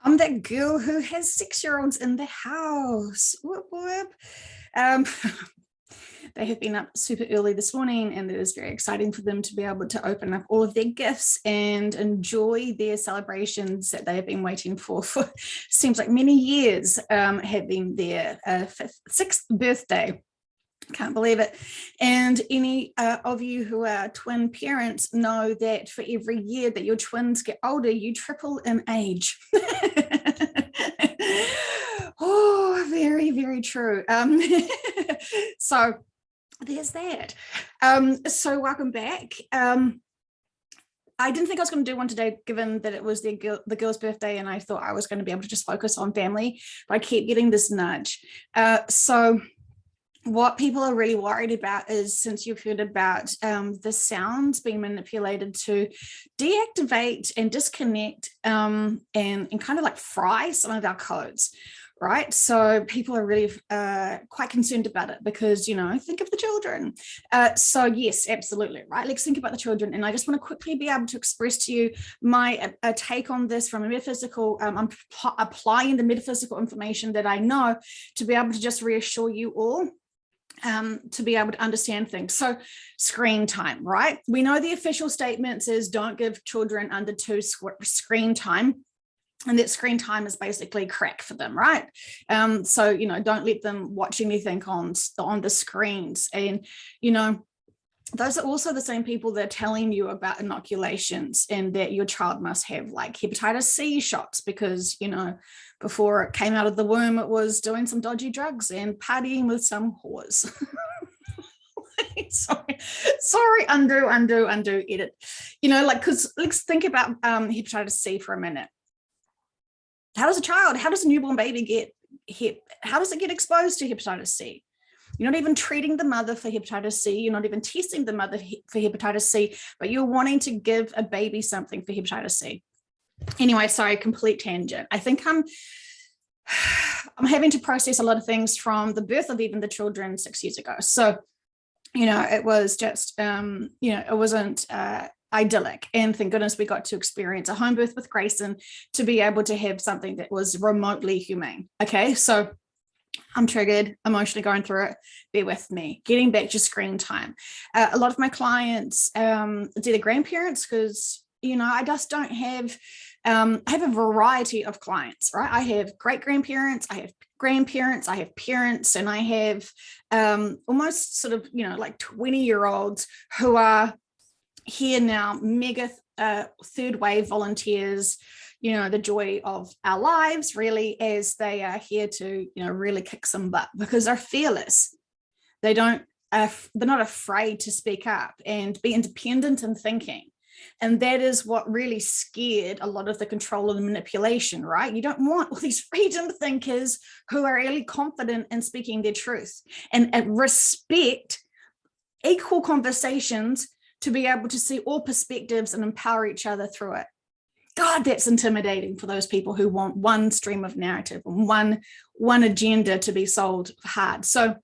I'm that girl who has 6-year-olds in the house. Whoop, whoop. Um, they have been up super early this morning, and it is very exciting for them to be able to open up all of their gifts and enjoy their celebrations that they have been waiting for seems like many years, have been their sixth birthday. Can't believe it. And any of you who are twin parents know that for every year that your twins get older, you triple in age. Oh, very, very true. So there's that. So welcome back. I didn't think I was going to do one today, given that it was the girl's birthday, and I thought I was going to be able to just focus on family, but I keep getting this nudge. So what people are really worried about is, since you've heard about the sounds being manipulated to deactivate and disconnect and kind of like fry some of our codes, right? So people are really quite concerned about it because, think of the children. So yes, absolutely, right? Let's think about the children. And I just want to quickly be able to express to you my take on this from a metaphysical, I'm applying the metaphysical information that I know to be able to just reassure you all, to be able to understand things. So screen time, right? We know the official statement says don't give children under 2 screen time. And that screen time is basically crack for them, right? So, don't let them watch anything on the screens. And, those are also the same people that are telling you about inoculations and that your child must have like hepatitis C shots because, before it came out of the womb, it was doing some dodgy drugs and partying with some whores. sorry, undo, edit. Because let's think about hepatitis C for a minute. How does a newborn baby how does it get exposed to hepatitis C? You're not even treating the mother for hepatitis C. You're not even testing the mother for hepatitis C, but you're wanting to give a baby something for hepatitis C. Anyway, sorry, complete tangent. I think I'm having to process a lot of things from the birth of even the children 6 years ago. So, it was just, it wasn't idyllic. And thank goodness we got to experience a home birth with Grayson to be able to have something that was remotely humane. Okay, so I'm triggered, emotionally going through it. Bear with me. Getting back to screen time. A lot of my clients, it's either grandparents because, I just don't have, I have a variety of clients, right? I have great grandparents, I have grandparents, I have parents, and I have almost sort of, like 20-year-olds who are here now, mega third wave volunteers, the joy of our lives, really, as they are here to, really kick some butt because they're fearless. They're not afraid to speak up and be independent in thinking. And that is what really scared a lot of the control and the manipulation, right? You don't want all these freedom thinkers who are really confident in speaking their truth and respect equal conversations to be able to see all perspectives and empower each other through it. God, that's intimidating for those people who want one stream of narrative and one agenda to be sold hard. So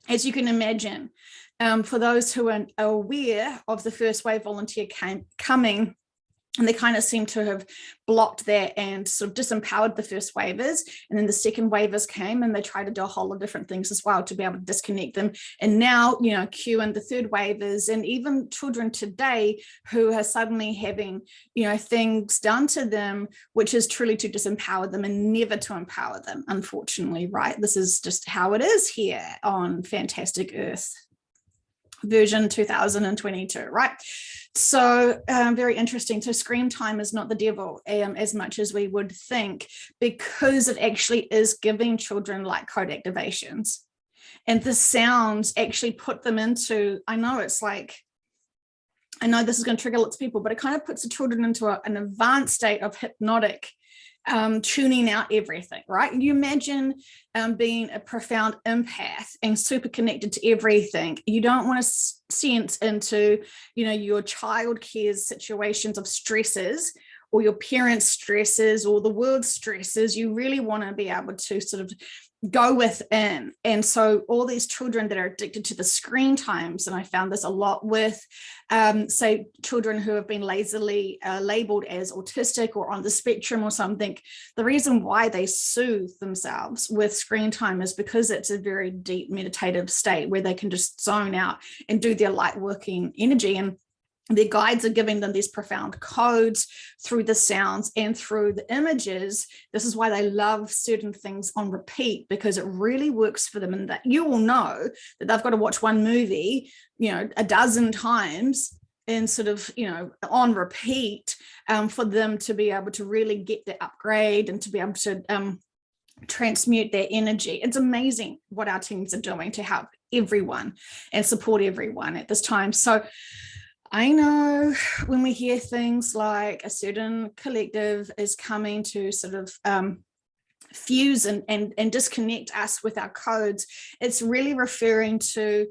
as you can imagine, for those who are aware of the first wave volunteer coming, and they kind of seem to have blocked that and sort of disempowered the first waivers. And then the second waivers came and they tried to do a whole lot of different things as well to be able to disconnect them. And now, Q and the third waivers, and even children today who are suddenly having, things done to them, which is truly to disempower them and never to empower them, unfortunately, right? This is just how it is here on Fantastic Earth version 2022, right? So very interesting. So screen time is not the devil as much as we would think, because it actually is giving children like code activations. And the sounds actually put them into, I know this is going to trigger lots of people, but it kind of puts the children into an advanced state of hypnotic tuning out everything, right? You imagine being a profound empath and super connected to everything. You don't want to sense into, your child care's situations of stresses or your parents' stresses or the world's stresses. You really want to be able to sort of go within. And so all these children that are addicted to the screen times, and I found this a lot with, say, children who have been lazily labeled as autistic or on the spectrum or something, the reason why they soothe themselves with screen time is because it's a very deep meditative state where they can just zone out and do their light working energy. And their guides are giving them these profound codes through the sounds and through the images. This is why they love certain things on repeat, because it really works for them. And that you will know that they've got to watch one movie, a dozen times and sort of, on repeat for them to be able to really get the upgrade and to be able to transmute their energy. It's amazing what our teams are doing to help everyone and support everyone at this time. So I know when we hear things like a certain collective is coming to sort of fuse and disconnect us with our codes, it's really referring to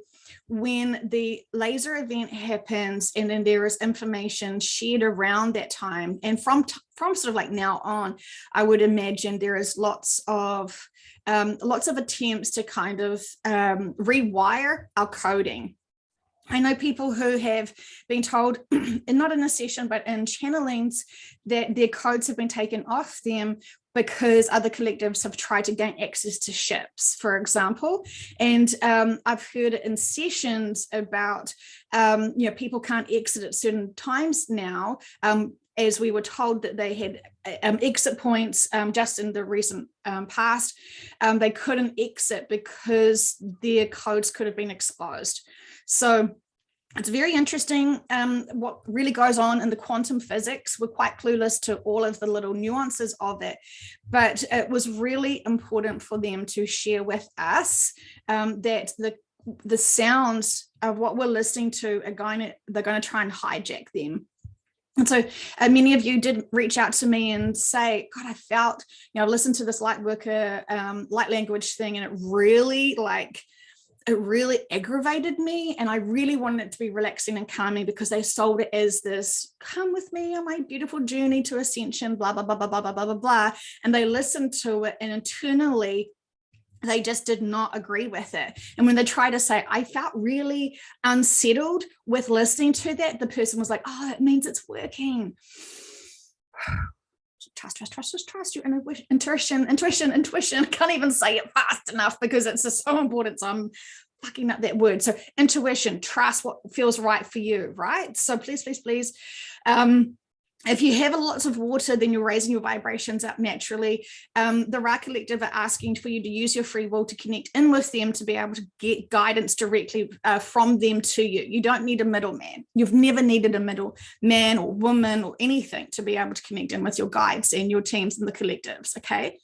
when the laser event happens and then there is information shared around that time. And from sort of like now on, I would imagine there is lots of attempts to kind of rewire our coding. I know people who have been told, and not in a session, but in channelings, that their codes have been taken off them because other collectives have tried to gain access to ships, for example. And I've heard in sessions about, people can't exit at certain times now, as we were told that they had exit points just in the recent past. They couldn't exit because their codes could have been exposed. So it's very interesting what really goes on in the quantum physics. We're quite clueless to all of the little nuances of it, but it was really important for them to share with us that the sounds of what we're listening to they're going to try and hijack them. And so many of you did reach out to me and say, God, I felt, listen to this light worker, light language thing, and it really aggravated me, and I really wanted it to be relaxing and calming because they sold it as this, come with me on my beautiful journey to ascension, blah, blah, blah, blah, blah, blah, blah, blah, blah. And they listened to it and internally, they just did not agree with it. And when they try to say, I felt really unsettled with listening to that, the person was like, oh, it means it's working. Trust your intuition. I can't even say it fast enough because it's just so important. So I'm fucking up that word. So intuition, trust what feels right for you, right? So please, if you have lots of water, then you're raising your vibrations up naturally. The Ra Collective are asking for you to use your free will to connect in with them to be able to get guidance directly from them to you. You don't need a middleman. You've never needed a middleman or woman or anything to be able to connect in with your guides and your teams and the collectives, okay?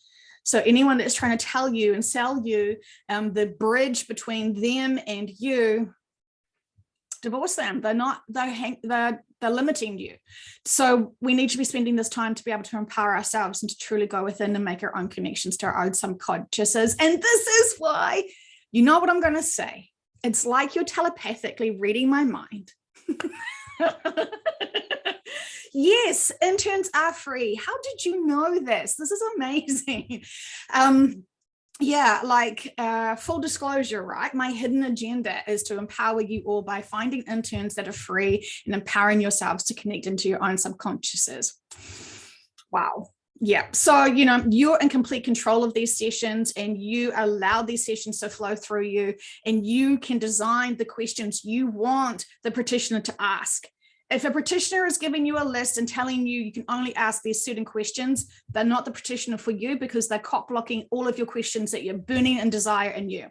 So anyone that's trying to tell you and sell you the bridge between them and you, divorce them. They're limiting you. So we need to be spending this time to be able to empower ourselves and to truly go within and make our own connections to our own subconsciouses. And this is why, you know what I'm going to say. It's like you're telepathically reading my mind. Yes, interns are free. How did you know this? This is amazing. Full disclosure, right? My hidden agenda is to empower you all by finding interns that are free and empowering yourselves to connect into your own subconsciouses. Wow. Yeah. So, you're in complete control of these sessions and you allow these sessions to flow through you, and you can design the questions you want the practitioner to ask. If a practitioner is giving you a list and telling you can only ask these certain questions, they're not the practitioner for you because they're cock-blocking all of your questions that you're burning and desire in you,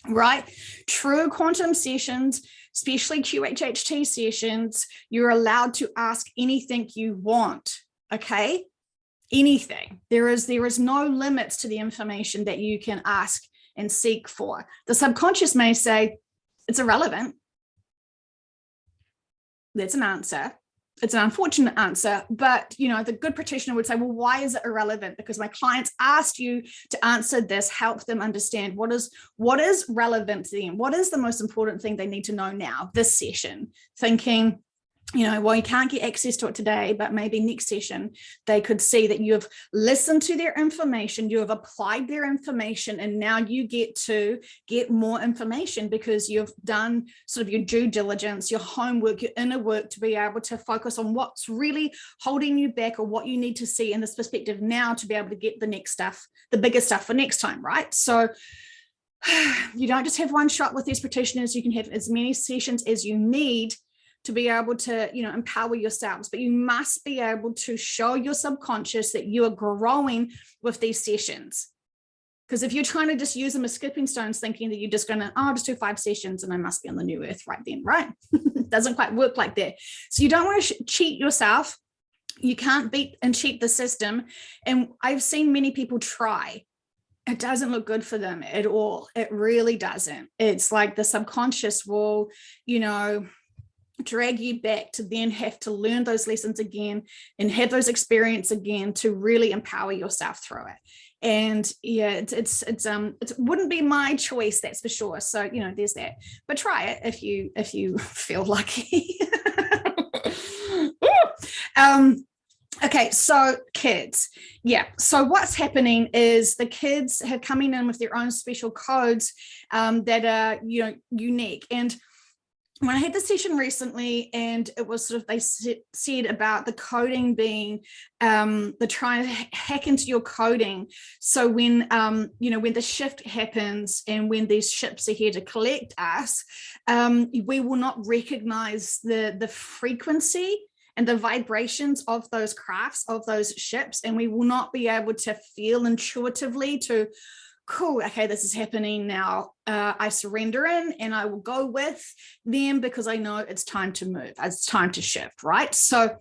right? True quantum sessions, especially QHHT sessions, you're allowed to ask anything you want, okay? Anything. There is no limits to the information that you can ask and seek for. The subconscious may say, it's irrelevant. That's an answer. It's an unfortunate answer, but the good practitioner would say, well, why is it irrelevant? Because my clients asked you to answer this, help them understand what is relevant to them. What is the most important thing they need to know now, this session? Thinking, well, you can't get access to it today, but maybe next session, they could see that you have listened to their information, you have applied their information, and now you get to get more information because you've done sort of your due diligence, your homework, your inner work to be able to focus on what's really holding you back or what you need to see in this perspective now to be able to get the next stuff, the bigger stuff for next time, right? So you don't just have one shot with these practitioners, you can have as many sessions as you need to be able to, empower yourselves, but you must be able to show your subconscious that you are growing with these sessions. Because if you're trying to just use them as skipping stones, thinking that you're just going to, I'll just do 5 sessions and I must be on the new earth right then, right? It doesn't quite work like that. So you don't want to cheat yourself. You can't beat and cheat the system. And I've seen many people try. It doesn't look good for them at all. It really doesn't. It's like the subconscious will, drag you back to then have to learn those lessons again and have those experiences again to really empower yourself through it. And yeah, it wouldn't be my choice, that's for sure. So there's that, but try it if you feel lucky. Okay, so kids, so what's happening is the kids have coming in with their own special codes that are unique. And when I had this session recently, and it was sort of, they said about the coding being, they're trying to hack into your coding. So when, when the shift happens and when these ships are here to collect us, we will not recognize the frequency and the vibrations of those crafts, of those ships, and we will not be able to feel intuitively to, cool, okay, this is happening now. I surrender in and I will go with them because I know it's time to move, it's time to shift, right? So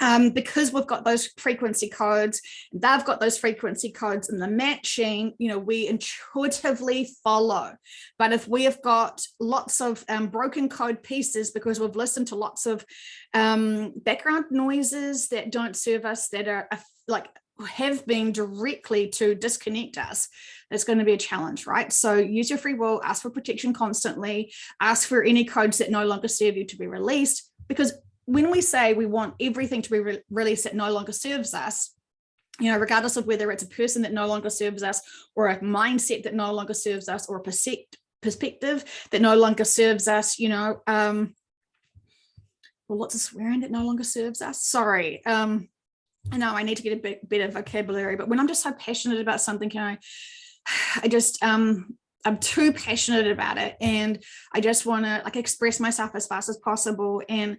because we've got those frequency codes, they've got those frequency codes, and the matching, we intuitively follow. But if we have got lots of broken code pieces because we've listened to lots of background noises that don't serve us, that are have been directly to disconnect us, it's going to be a challenge, right? So use your free will, ask for protection constantly, ask for any codes that no longer serve you to be released, because when we say we want everything to be released that no longer serves us, regardless of whether it's a person that no longer serves us, or a mindset that no longer serves us, or a perspective that no longer serves us, well, lots of swearing that no longer serves us. Sorry. I know I need to get a bit better vocabulary, but when I'm just so passionate about something, I'm too passionate about it, and I just want to express myself as fast as possible. And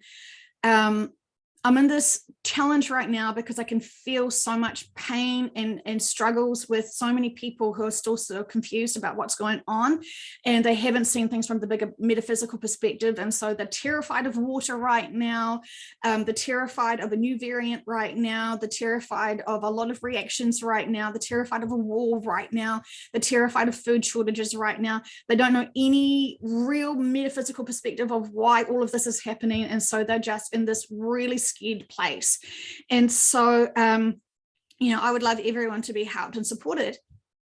I'm in this challenge right now because I can feel so much pain and struggles with so many people who are still so confused about what's going on, and they haven't seen things from the bigger metaphysical perspective. And so they're terrified of water right now. They're terrified of a new variant right now. They're terrified of a lot of reactions right now. They're terrified of a war right now. They're terrified of food shortages right now. They don't know any real metaphysical perspective of why all of this is happening. And so they're just in this really scared place. And so, I would love everyone to be helped and supported,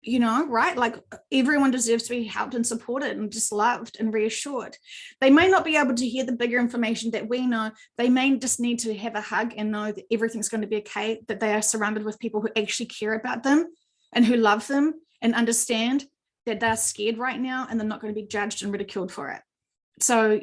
right? Everyone deserves to be helped and supported and just loved and reassured. They may not be able to hear the bigger information that we know. They may just need to have a hug and know that everything's going to be okay, that they are surrounded with people who actually care about them and who love them and understand that they're scared right now and they're not going to be judged and ridiculed for it. So,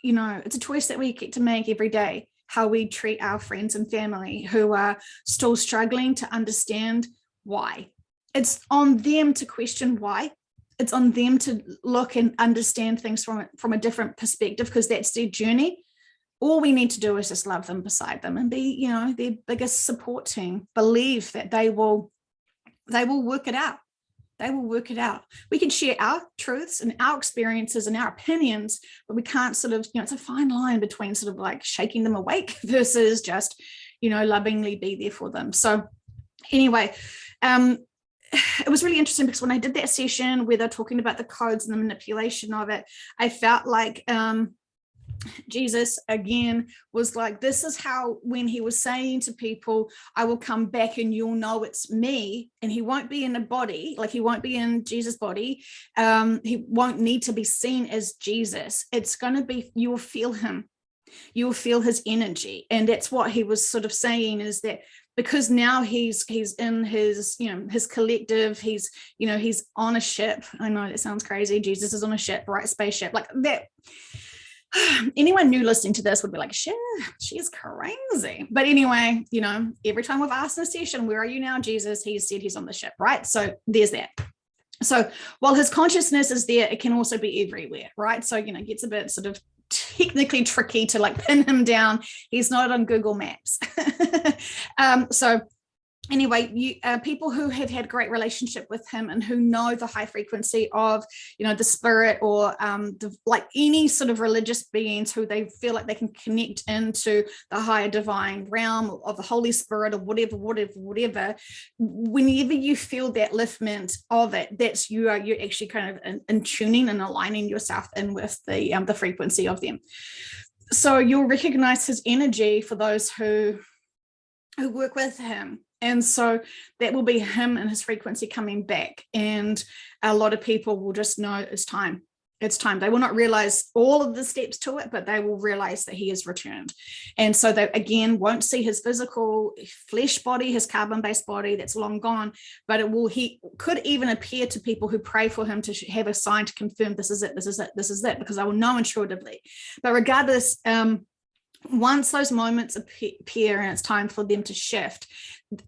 it's a choice that we get to make every day, how we treat our friends and family who are still struggling to understand why. It's on them to question why. It's on them to look and understand things from a different perspective, because that's their journey. All we need to do is just love them beside them and be, their biggest support team. Believe that they will work it out. They will work it out. We can share our truths and our experiences and our opinions, but we can't it's a fine line between shaking them awake versus just, lovingly be there for them. So anyway, it was really interesting because when I did that session where they're talking about the codes and the manipulation of it, I felt like Jesus again was like, this is how, when he was saying to people, I will come back and you'll know it's me, and he won't be in a body, he won't be in Jesus' body. He won't need to be seen as Jesus. It's going to be, you will feel him. You'll feel his energy. And that's what he was sort of saying, is that because now he's in his, his collective, he's on a ship. I know that sounds crazy. Jesus is on a ship, right? Spaceship, like that. Anyone new listening to this would be like, shit, she's crazy. But anyway, every time we've asked in a session, where are you now, Jesus? He said he's on the ship, right? So there's that. So while his consciousness is there, it can also be everywhere, right? So, it gets a bit sort of technically tricky to like pin him down. He's not on Google Maps. So anyway, people who have had great relationship with him and who know the high frequency of, the spirit, or like any sort of religious beings who they feel like they can connect into the higher divine realm of the Holy Spirit, or whatever, whenever you feel that liftment of it, that's you're actually kind of in tuning and aligning yourself in with the frequency of them. So you'll recognize his energy for those who work with him. And so that will be him and his frequency coming back. And a lot of people will just know it's time. It's time. They will not realize all of the steps to it, but they will realize that he has returned. And so they, again, won't see his physical flesh body, his carbon-based body that's long gone, but he could even appear to people who pray for him to have a sign to confirm this is it, this is it, this is it, because I will know intuitively. But regardless, once those moments appear and it's time for them to shift,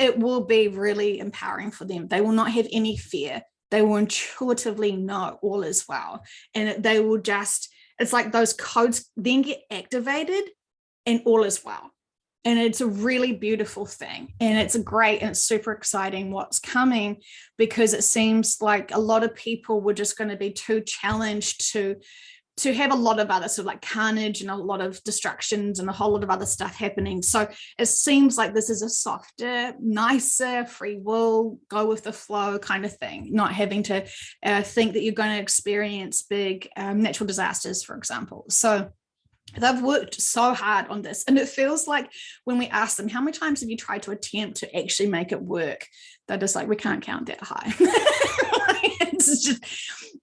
it will be really empowering for them. They will not have any fear. They will intuitively know all is well. And they will just, it's like those codes then get activated and all is well. And it's a really beautiful thing. And it's super exciting what's coming, because it seems like a lot of people were just going to be too challenged to have a lot of other sort of like carnage and a lot of distractions and a whole lot of other stuff happening. So it seems like this is a softer, nicer, free will, go with the flow kind of thing, not having to think that you're going to experience big natural disasters, for example. So they've worked so hard on this. And it feels like when we ask them, how many times have you tried to attempt to actually make it work? They're just like, we can't count that high.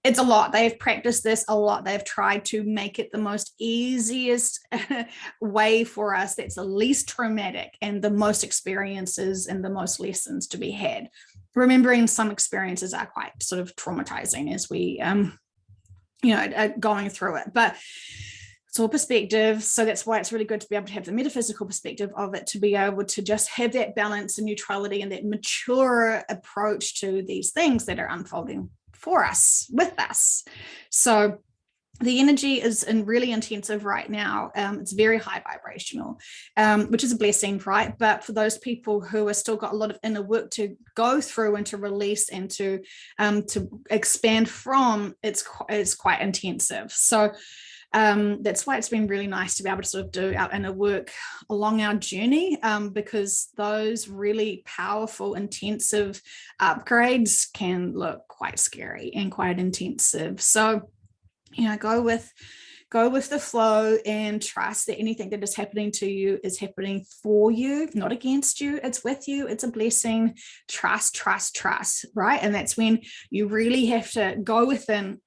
It's a lot. They've practiced this a lot. They've tried to make it the most easiest way for us, that's the least traumatic and the most experiences and the most lessons to be had. Remembering some experiences are quite sort of traumatizing as we, are going through it. But it's all perspective. So that's why it's really good to be able to have the metaphysical perspective of it, to be able to just have that balance and neutrality and that mature approach to these things that are unfolding for us, with us. So the energy is really intensive right now. It's very high vibrational, which is a blessing, right? But for those people who have still got a lot of inner work to go through and to release and to expand from, it's quite intensive. So that's why it's been really nice to be able to sort of do our inner work along our journey, because those really powerful, intensive upgrades can look quite scary and quite intensive. So, go with the flow and trust that anything that is happening to you is happening for you, not against you. It's with you. It's a blessing. Trust, right? And that's when you really have to go within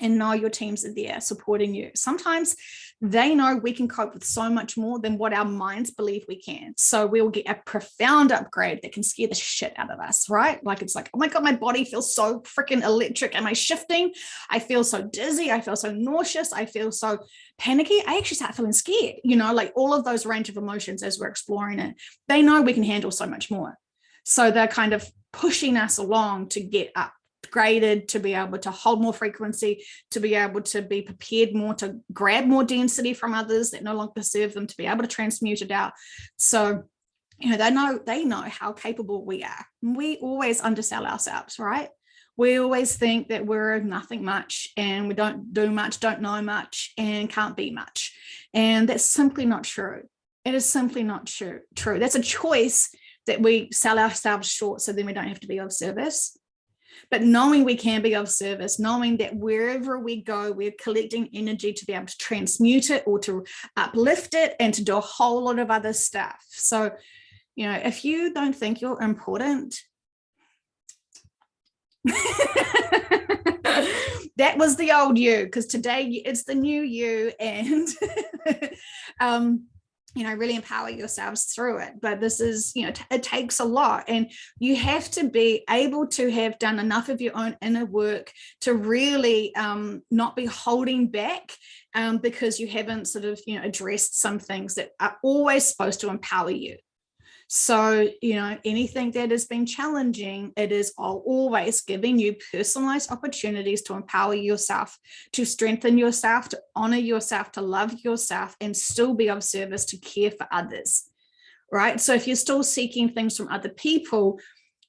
and know your teams are there supporting you. Sometimes they know we can cope with so much more than what our minds believe we can. So we'll get a profound upgrade that can scare the shit out of us, right? Like, it's like, oh my God, my body feels so freaking electric. Am I shifting? I feel so dizzy. I feel so nauseous. I feel so panicky. I actually start feeling scared, like all of those range of emotions as we're exploring it. They know we can handle so much more. So they're kind of pushing us along to get upgraded, to be able to hold more frequency, to be able to be prepared more, to grab more density from others that no longer serve them, to be able to transmute it out. So, they know how capable we are. We always undersell ourselves, right? We always think that we're nothing much and we don't do much, don't know much, and can't be much. And that's simply not true. It is simply not true. That's a choice that we sell ourselves short so then we don't have to be of service. But knowing we can be of service, knowing that wherever we go, we're collecting energy to be able to transmute it or to uplift it and to do a whole lot of other stuff. So, if you don't think you're important, That was the old you, because today it's the new you, and really empower yourselves through it. But this is, it takes a lot, and you have to be able to have done enough of your own inner work to really not be holding back, because you haven't sort of, addressed some things that are always supposed to empower you. So, anything that has been challenging, it is always giving you personalized opportunities to empower yourself, to strengthen yourself, to honor yourself, to love yourself, and still be of service to care for others, right? So if you're still seeking things from other people,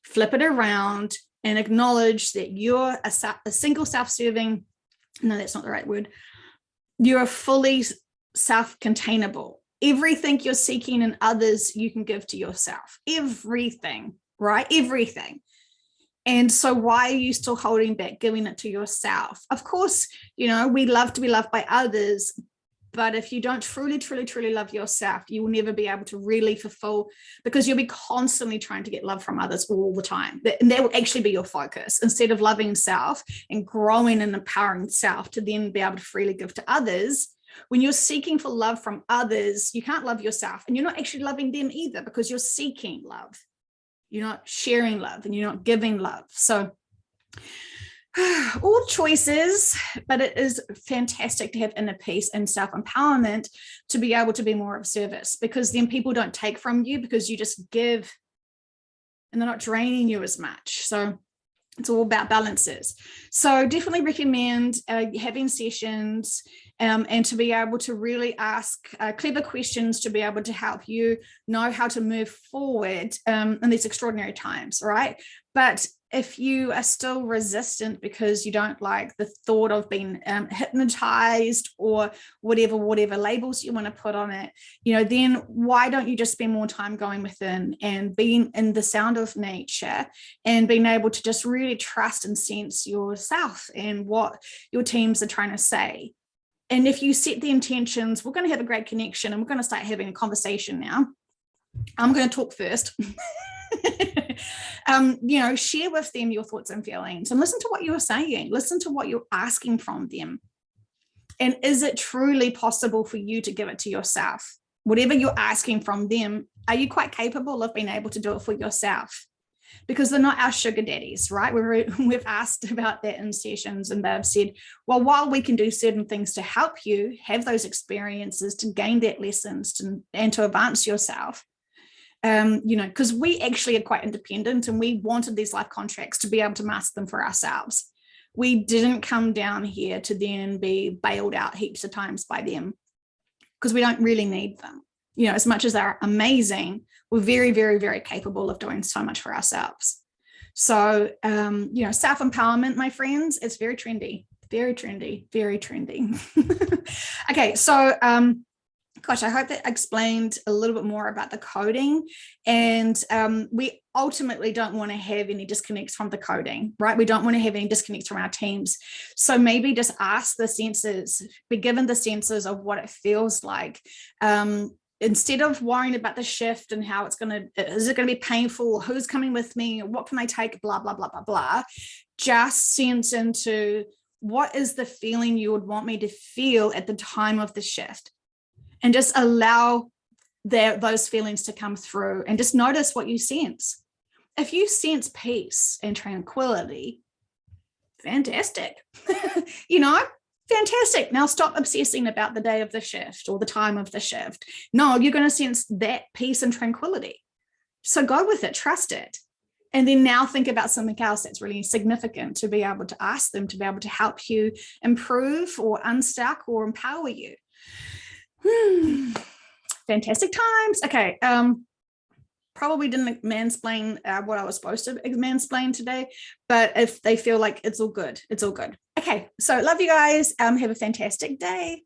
flip it around and acknowledge that you're a single self-serving, no, that's not the right word. You're fully self-containable. Everything you're seeking in others, you can give to yourself. Everything, right? Everything. And so why are you still holding back giving it to yourself? Of course, we love to be loved by others, but if you don't truly, truly, truly love yourself, you will never be able to really fulfill, because you'll be constantly trying to get love from others all the time. And that will actually be your focus, instead of loving self and growing and empowering self to then be able to freely give to others. When you're seeking for love from others, you can't love yourself, and you're not actually loving them either, because you're seeking love. You're not sharing love, and you're not giving love. So all choices, but it is fantastic to have inner peace and self-empowerment to be able to be more of service, because then people don't take from you, because you just give and they're not draining you as much. So it's all about balances. So definitely recommend having sessions and to be able to really ask clever questions to be able to help you know how to move forward in these extraordinary times, right? But if you are still resistant because you don't like the thought of being hypnotized or whatever labels you want to put on it, then why don't you just spend more time going within and being in the sound of nature and being able to just really trust and sense yourself and what your teams are trying to say. And if you set the intentions, we're going to have a great connection, and we're going to start having a conversation now. I'm going to talk first. Share with them your thoughts and feelings, and listen to what you're saying. Listen to what you're asking from them. And is it truly possible for you to give it to yourself? Whatever you're asking from them, are you quite capable of being able to do it for yourself? Because they're not our sugar daddies, right? We've asked about that in sessions, and they've said, well, while we can do certain things to help you have those experiences, to gain that lessons and to advance yourself, because we actually are quite independent, and we wanted these life contracts to be able to master them for ourselves. We didn't come down here to then be bailed out heaps of times by them, because we don't really need them. As much as they're amazing, we're very, very, very capable of doing so much for ourselves. So, self-empowerment, my friends, it's very trendy, very trendy, very trendy. Okay, so, gosh, I hope that explained a little bit more about the coding. And we ultimately don't want to have any disconnects from the coding, right? We don't want to have any disconnects from our teams. So maybe just ask the senses, be given the senses of what it feels like. Instead of worrying about the shift and how is it going to be painful? Who's coming with me? What can I take? Blah, blah, blah, blah, blah. Just sense into what is the feeling you would want me to feel at the time of the shift. And just allow those feelings to come through, and just notice what you sense. If you sense peace and tranquility, fantastic. Fantastic. Now stop obsessing about the day of the shift or the time of the shift. No, you're going to sense that peace and tranquility. So go with it, trust it. And then now think about something else that's really significant to be able to ask them to be able to help you improve or unstuck or empower you. Fantastic times. Okay. Probably didn't mansplain what I was supposed to mansplain today, but if they feel like it's all good, it's all good. Okay. So love you guys. Have a fantastic day.